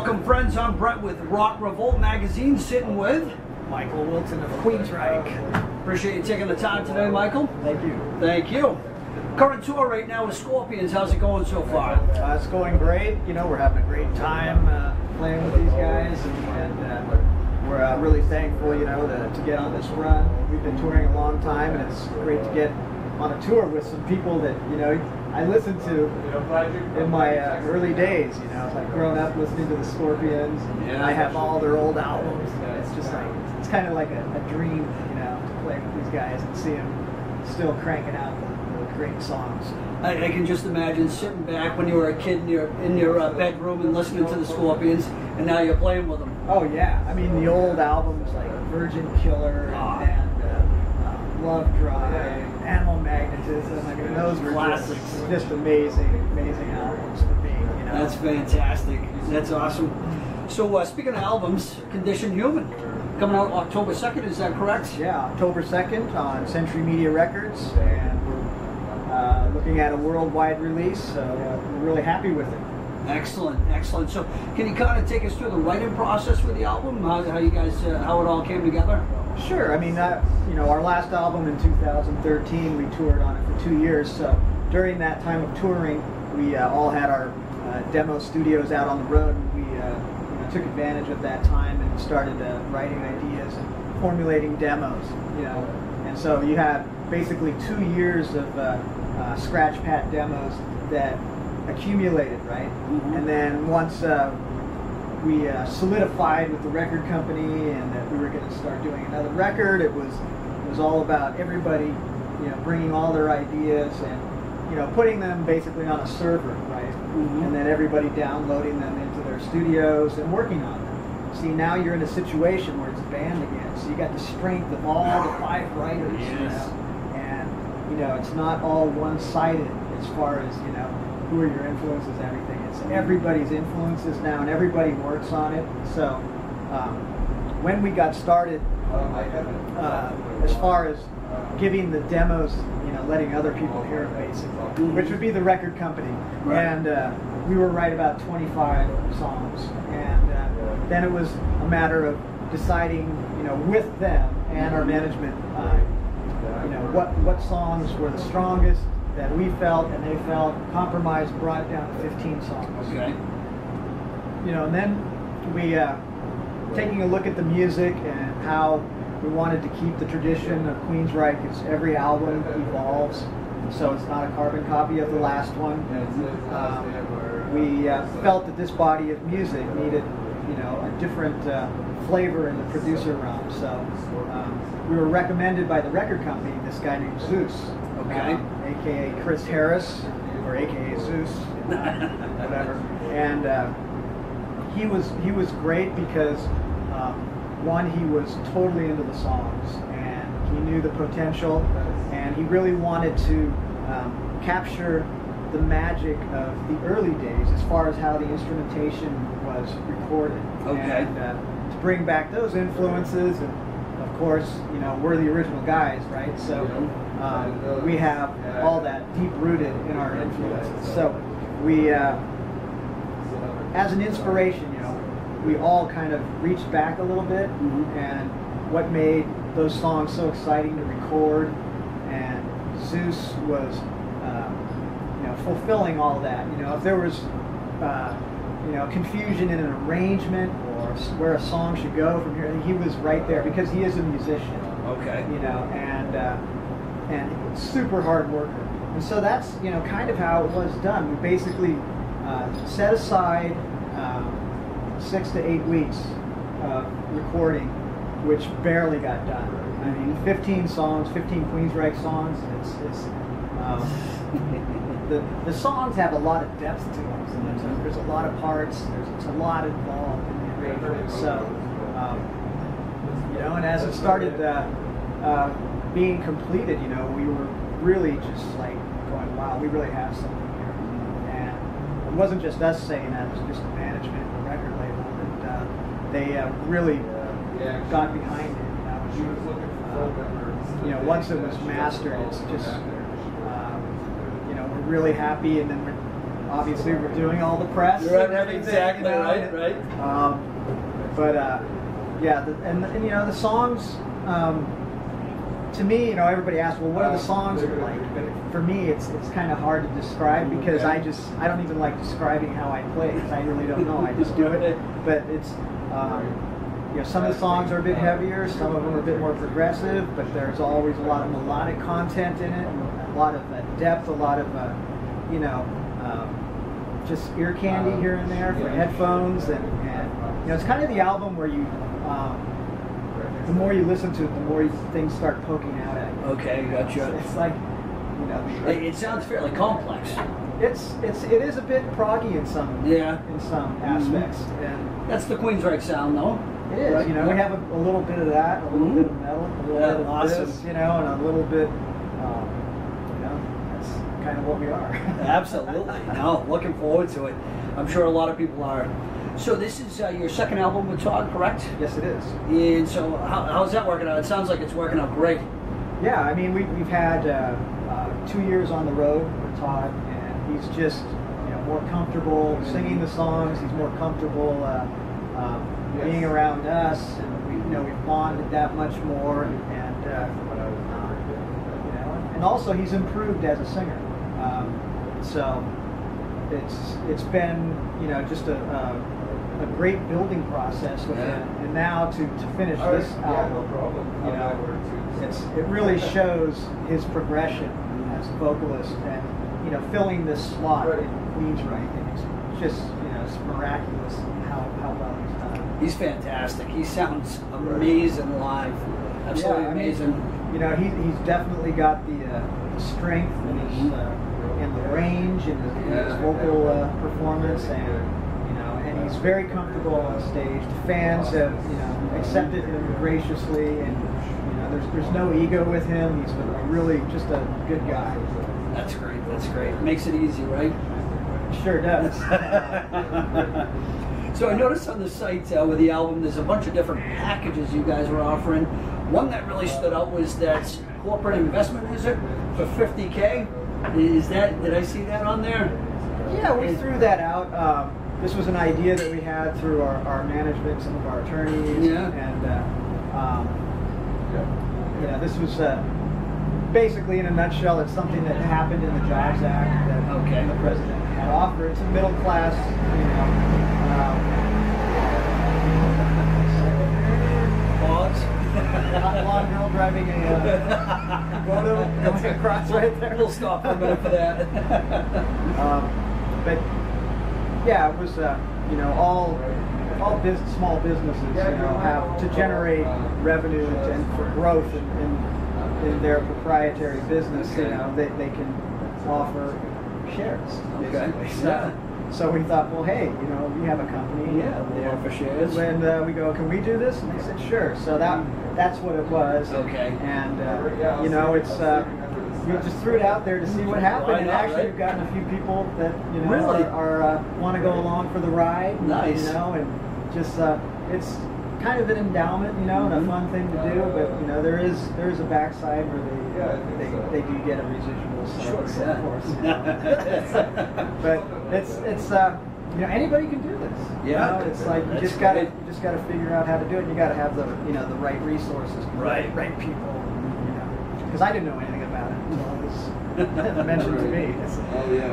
Welcome, friends. I'm Brett with RockRevolt magazine, sitting with Michael Wilton of Queensryche. Appreciate you taking the time today, Michael. Thank you. Thank you. Current tour right now with Scorpions. How's it going so far? It's going great. You know, we're having a great time playing with these guys, and we're really thankful, you know, to get on this run. We've been touring a long time, and it's great to get on a tour with some people that, you know, I listened to in my early days. You know, like growing up listening to the Scorpions, and I have all their old albums. It's just like, it's kind of like a dream, you know, to play with these guys and see them still cranking out the great songs. I can just imagine sitting back when you were a kid in your bedroom and listening to the Scorpions, and now you're playing with them. Oh yeah, I mean the old albums like Virgin Killer and Love Drive, Animal Magnetism. I mean those were just amazing albums for me. You know? That's fantastic. That's awesome. So speaking of albums, Condition Human, coming out October 2nd, is that correct? Yeah, October 2nd on Century Media Records, and we're looking at a worldwide release, so we're really happy with it. Excellent, excellent. So can you kind of take us through the writing process with the album, how you guys, how it all came together? Sure. I mean, you know, our last album in 2013, we toured on it for 2 years, so during that time of touring, we all had our demo studios out on the road, and we took advantage of that time and started writing ideas and formulating demos, you know. And so you had basically 2 years of scratch pad demos that accumulated, right? Mm-hmm. And then once we solidified with the record company and that we were going to start doing another record, it was all about everybody, you know, bringing all their ideas and, you know, putting them basically on a server, right? Mm-hmm. And then everybody downloading them into their studios and working on them. See, now you're in a situation where it's a band again, so you got the strength of all the 5 writers, yes. You know, and, you know, it's not all one-sided as far as, you know, who are your influences, everything. It's everybody's influences now, and everybody works on it. So when we got started, as far as giving the demos, you know, letting other people hear it basically, which would be the record company, right. And we were right about 25 songs, and then it was a matter of deciding, you know, with them and our management, you know, what songs were the strongest that we felt and they felt. Compromise brought down to 15 songs. Okay. You know, and then we taking a look at the music and how we wanted to keep the tradition of Queensryche. Is every album evolves, so it's not a carbon copy of the last one. We felt that this body of music needed, you know, a different flavor in the producer realm. So we were recommended by the record company this guy named Zeus. Okay. AKA Chris Harris, or AKA Zeus, whatever. And he was great because one, he was totally into the songs, and he knew the potential, and he really wanted to capture the magic of the early days as far as how the instrumentation was recorded. Okay. And to bring back those influences, and of course, you know, we're the original guys, right? So we have all that deep rooted in our influences. So we, as an inspiration, you know, we all kind of reached back a little bit, mm-hmm. and what made those songs so exciting to record, and Zeus was, you know, fulfilling all that. You know, if there was, you know, confusion in an arrangement or where a song should go from here, he was right there because he is a musician. Okay. You know, and super hard worker. And so that's, you know, kind of how it was done. We basically set aside 6 to 8 weeks of recording, which barely got done. I mean, 15 songs, 15 Queensryche songs. The songs have a lot of depth to them. So there's a lot of parts. There's a lot involved in the arrangement. So, you know, and as it started being completed, you know, we were really just like going, wow, we really have something here. And it wasn't just us saying that, it was just the management and the record label that they really got behind it. You know, once it was mastered, it's just, you know, we're really happy, and then obviously we're doing all the press. Right, exactly, you know, right. Yeah, and you know, the songs, to me, you know, everybody asks, well, what are the songs like? But for me, it's kind of hard to describe because I don't even like describing how I play because I really don't know. I just do it. But it's, you know, some of the songs are a bit heavier, some of them are a bit more progressive, but there's always a lot of melodic content in it, and a lot of depth, a lot of, you know, just ear candy here and there for headphones, and you know, it's kind of the album where you, the more you listen to it, the more things start poking out at you. Okay, gotcha. It's like, you know, it sounds fairly complex. It is a bit proggy in some aspects, and that's the Queensryche sound, though. It is. Right? You know, we have a little bit of that, a little bit of metal, a little bit of this, you know, and a little bit, you know, that's kind of what we are. Absolutely. No, looking forward to it. I'm sure a lot of people are. So this is your second album with Todd, correct? Yes, it is. And so how's that working out? It sounds like it's working out great. Yeah, I mean, we've had 2 years on the road with Todd, and he's just, you know, more comfortable singing the songs. He's more comfortable being around us, and we've bonded that much more, and you know, and also he's improved as a singer. So it's been, you know, just a great building process with him, and now to finish this album, you know, it really shows his progression as a vocalist, and you know, filling this slot in Queensryche, and it's just, you know, it's miraculous how well he's done. He's fantastic. He sounds amazing live. Absolutely amazing. You know, he's definitely got the strength and his and the range and his vocal performance, and you know, and he's very comfortable on stage. The fans have, you know, accepted him graciously, and you know, there's no ego with him. He's really just a good guy. That's great. That's great. Makes it easy, right? It sure does. So I noticed on the site with the album, there's a bunch of different packages you guys were offering. One that really stood out was that corporate investment, is it, for $50K? Is that, did I see that on there? Yeah, we threw that out. This was an idea that we had through our management, some of our attorneys, and you know, this was basically, in a nutshell, it's something that happened in the Jobs Act that the president had offered. It's a middle class, you know. Blonde girl driving a moto going across right there. We'll stop for a minute for that. But yeah, it was you know, all small businesses, you know, have to generate revenue and for growth in their proprietary business. You know, they can offer shares. So we thought, well, hey, you know, we have a company. Yeah, they offer shares. And we go, can we do this? And they said, sure. So that's what it was. Okay. And you know, it's we just threw it out there to see what happened. And actually, we've gotten a few people that, you know, are want to go along for the ride. Nice. You know, and just it's kind of an endowment, you know, and a fun thing to do. But you know, there is a backside where they do get a residual. So of course. But it's you know, anybody can do this. Yeah. You know, it's like you just gotta figure out how to do it. You gotta have the, you know, the right resources, right people. You know, because I didn't know anything about it until it was mentioned to me.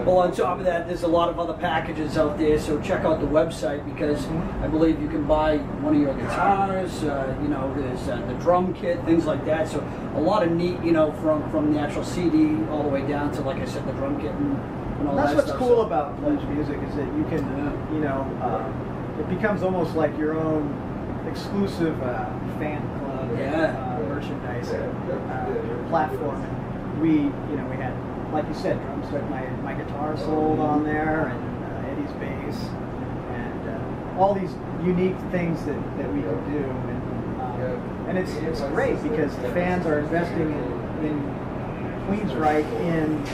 Well, on top of that, there's a lot of other packages out there, so check out the website, because I believe you can buy one of your guitars, you know, there's the drum kit, things like that. So a lot of neat, you know, from the actual CD all the way down to, like I said, the drum kit and all that stuff. That's what's cool about Pledge Music, is that you can, you know, it becomes almost like your own exclusive fan club merchandise platform. We had, like you said, drums, like my guitar sold on there, and Eddie's bass, and all these unique things that we can do, and it's great because the fans are investing in Queensryche, in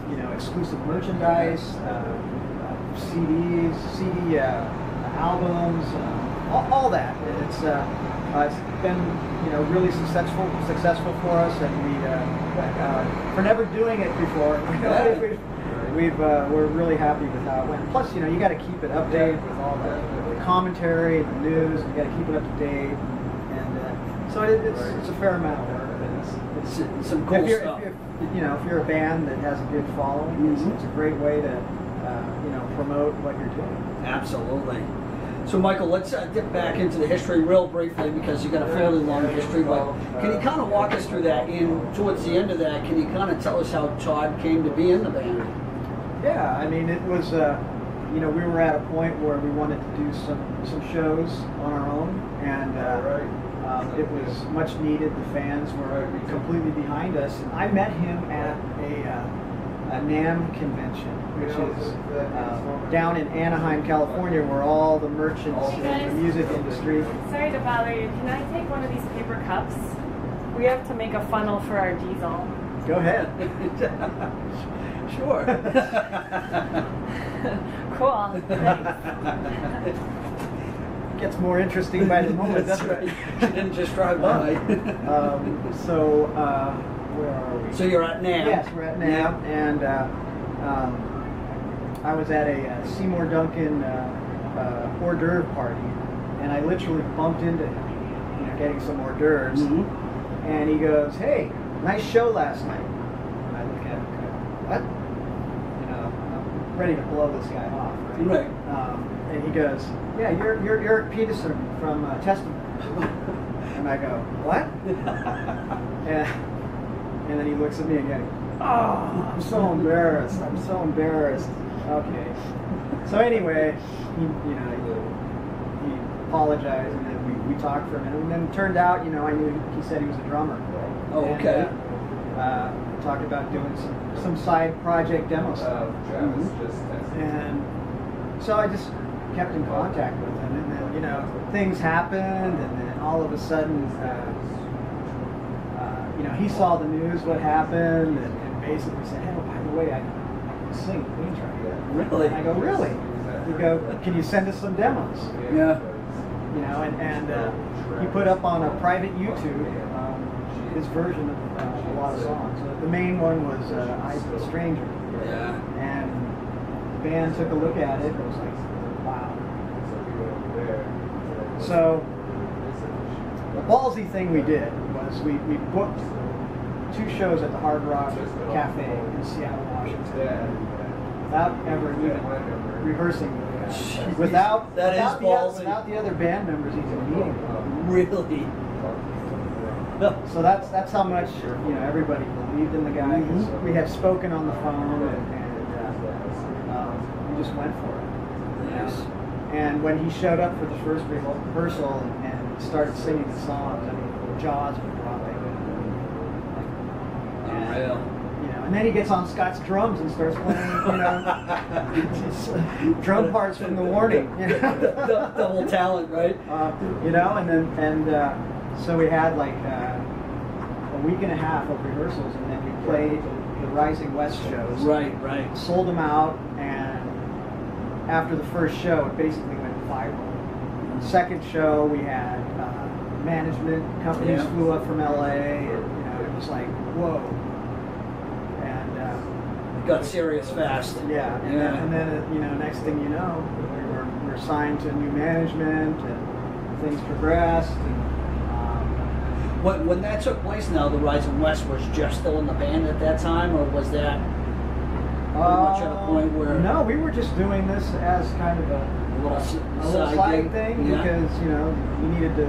you know, exclusive merchandise, CDs, CD albums, all that. It's been, you know, really successful for us, and we for never doing it before. We we're really happy with how it went. Plus, you know, you got to keep it updated with all the commentary, the news. You got to keep it up to date, and so it's a fair amount of work. It's some cool stuff. If you're a band that has a good following, it's a great way to promote what you're doing. Absolutely. So Michael, let's dip back into the history real briefly because you've got a fairly long history, but can you kind of walk us through that? Towards the end of that, can you kind of tell us how Todd came to be in the band? Yeah, I mean, it was, we were at a point where we wanted to do some shows on our own, and it was much needed. The fans were completely behind us. And I met him at a NAMM convention, which is down in Anaheim, California, where all the merchants in the music industry. Sorry to bother you. Can I take one of these paper cups? We have to make a funnel for our diesel. Go ahead. Sure. Cool. Thanks. Gets more interesting by the moment. That's right. She didn't just drive by. Where are we? So you're at NAMM. Yes, we're at NAMM, and I was at a Seymour Duncan hors d'oeuvre party, and I literally bumped into him, getting some hors d'oeuvres, and he goes, "Hey, nice show last night." And I look at him, and go, "What?" I'm ready to blow this guy off, right? And he goes, "Yeah, you're Eric Peterson from Testament." And I go, "What?" And then he looks at me again. "Oh, I'm so embarrassed. I'm so embarrassed." Okay. So anyway, he apologized, and then we talked for a minute, and then it turned out, I knew he said he was a drummer. Oh, okay. And, talked about doing some side project demo stuff. And so I just kept in contact with him, and then things happened, and then all of a sudden he saw the news, what happened, and basically said, "Hey, by the way, I can sing Queensryche." Really? And I go, "Really?" He go, "Can you send us some demos?" Yeah. And he put up on a private YouTube his version of a lot of songs. The main one was "Eyes of a Stranger." Yeah. And the band took a look at it and was like, "Wow." So the ballsy thing we did was we booked 2 shows at the Hard Rock Cafe in Seattle, Washington, without ever even rehearsing with the guys. Without the other band members even meeting them. Really? So that's how much everybody believed in the guy. We had spoken on the phone, and we just went for it. Yes. And when he showed up for the first rehearsal and started singing the songs, I mean, jaws were dropping. And then he gets on Scott's drums and starts playing, drum parts from The Warning. Double talent, right? So we had like a week and a half of rehearsals, and then we played the Rising West shows. Right. Sold them out, and after the first show, it basically went viral. The second show, we had management companies flew up from LA, and it was like, whoa. And it got serious fast. Yeah. And then next thing you know, we were signed to new management, and things progressed. And, when that took place now, the Rising West was Jeff still in the band at that time, or was that pretty much at a point where... No, we were just doing this as kind of a little side thing, because, we needed to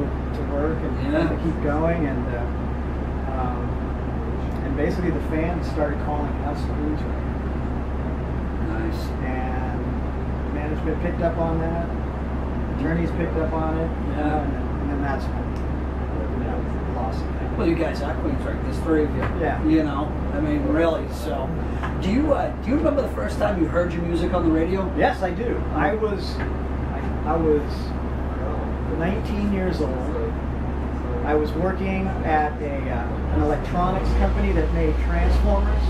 work and to keep going, and basically the fans started calling us Queensryche. Nice. And management picked up on that, attorneys picked up on it, and then that's when lost it. Well, you guys are Queensryche. There's 3 of you. Yeah. I mean, really. So, do you remember the first time you heard your music on the radio? Yes, I do. I was 19 years old. I was working at an electronics company that made transformers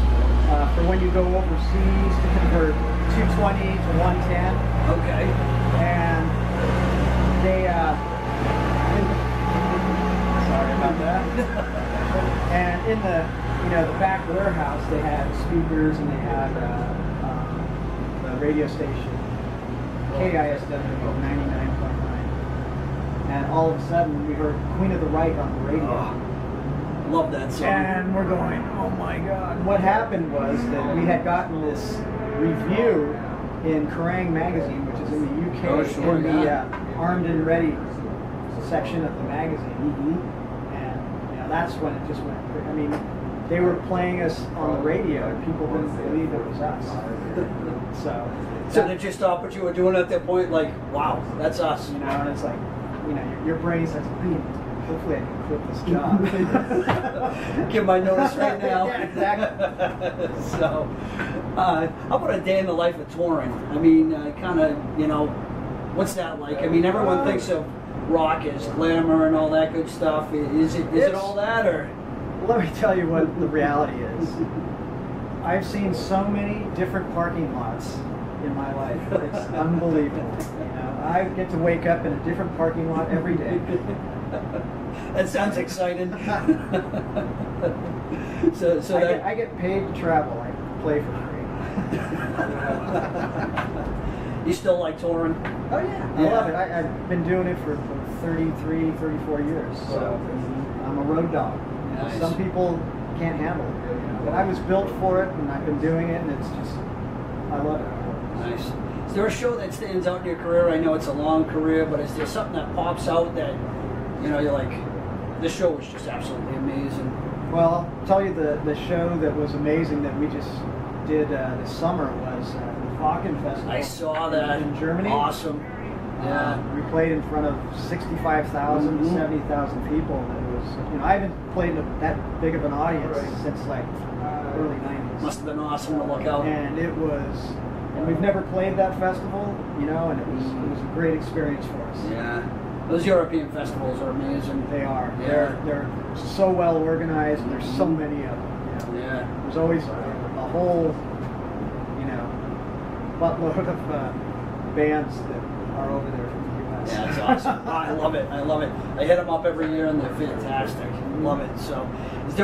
for when you go overseas to convert 220 to 110. Okay. And they sorry about that. And in the the back warehouse, they had speakers, and they had radio station, KISW 99.9. And all of a sudden, we heard Queen of the Reich on the radio. Oh, love that song. And we're going, oh my God. What happened was that we had gotten this review in Kerrang! Magazine, which is in the UK, in the Armed and Ready section of the magazine. And that's when it just went. I mean, they were playing us on the radio, and people didn't believe it was us. So did you stop what you were doing at that point? Like, wow, that's us. And it's like, your brain starts thinking, hopefully I can quit this job. Give my notice right now. Yeah, exactly. So, how about a day in the life of touring? I mean, kind of, what's that like? I mean, everyone thinks of rock as glamour and all that good stuff. Is it all that, or? Let me tell you what the reality is. I've seen so many different parking lots in my life. It's unbelievable. I get to wake up in a different parking lot every day. That sounds exciting. so I get paid to travel. I play for free. You still like touring? Oh yeah, I love it. I've been doing it for 33, 34 years. So I'm a road dog. Nice. Some people can't handle it, but I was built for it, and I've been doing it, and it's just, I love it. Nice. Is there a show that stands out in your career? I know it's a long career, but is there something that pops out that, you're like, this show was just absolutely amazing? Well, I'll tell you the show that was amazing that we just did this summer was the Wacken Festival. I saw that. In Germany. Awesome. Yeah. We played in front of 65,000 to 70,000 people. It was, I haven't played that big of an audience since like early 90s. Must have been awesome to look out. And it was, and we've never played that festival, and it was a great experience for us. Yeah. Those European festivals are amazing. They are. Yeah. They're so well organized, and there's so many of them. Yeah. There's always a whole, buttload of bands that are over there from the U.S. Yeah, it's awesome. I love it. I love it. I hit them up every year, and they're fantastic. Love it. So, is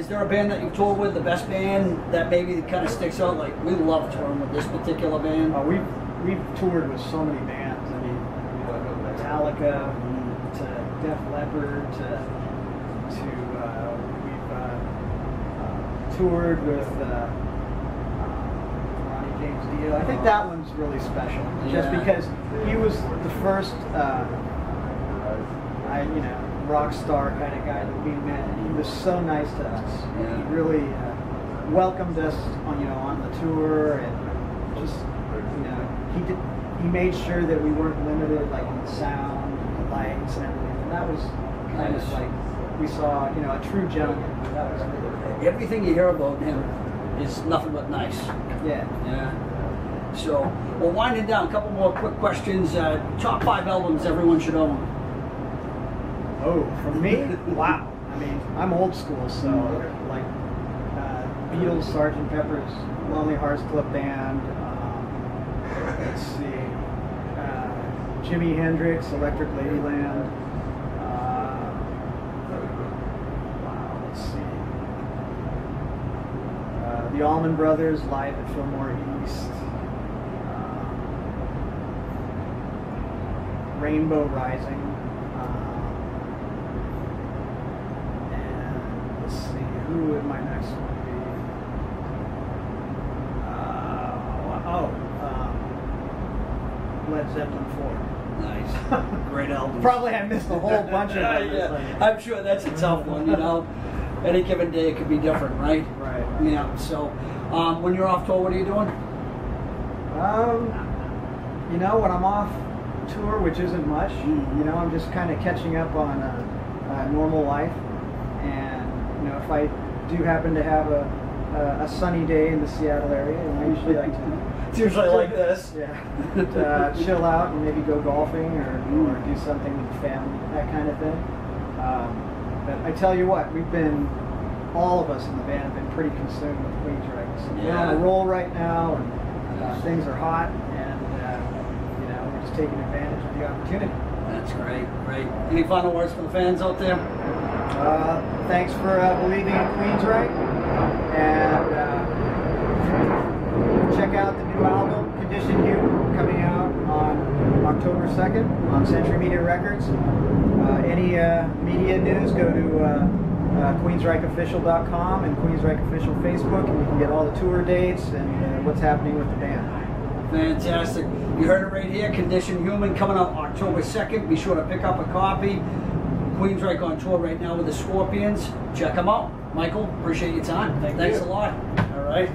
there a band that you've toured with, the best band that maybe kind of sticks out? Like, we love touring with this particular band. We've toured with so many bands. I mean, Metallica to Def Leppard we've toured with Ronnie James Dio. I think that one's really special, just because he was the first rock star kind of guy that we met, and he was so nice to us. Yeah. He really welcomed us on the tour, and just he made sure that we weren't limited like in the sound, the lights, and everything. And that was kind of like we saw a true gentleman. That was really great. Everything you hear about him is nothing but nice. Yeah. Yeah. So, well, winding down, a couple more quick questions. Top 5 albums everyone should own. Oh, for me? Wow. I mean, I'm old school, so like Beatles, Sgt. Pepper's Lonely Hearts Club Band. Let's see. Jimi Hendrix, Electric Ladyland. Let's see. The Allman Brothers live at Fillmore East. Rainbow Rising. And let's see, who would my next one be? Led Zeppelin 4. Nice. Great album. Probably I missed a whole bunch of them. Yeah. I'm sure that's a tough one, Any given day it could be different, right? Right. Yeah. So, when you're off tour, what are you doing? When I'm off tour, which isn't much, I'm just kind of catching up on normal life. And, if I do happen to have a sunny day in the Seattle area, and I usually like to... It's usually like this. Yeah. Chill out and maybe go golfing or do something with the family, that kind of thing. But I tell you what, all of us in the band have been pretty consumed with Queensryche. So we're on a roll right now, and things are hot, and we're just taking advantage of the opportunity. That's great. Any final words for the fans out there? Thanks for believing in Queensryche, and check out the new album, Condition 2nd on Century Media Records. Any media news, go to QueensrycheOfficial.com and Queensryche Official Facebook, and you can get all the tour dates and what's happening with the band. Fantastic. You heard it right here. Condition Hüman coming up October 2nd. Be sure to pick up a copy. Queensryche on tour right now with the Scorpions. Check them out. Michael, appreciate your time. Thanks a lot. All right.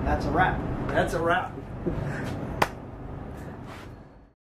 That's a wrap. That's a wrap.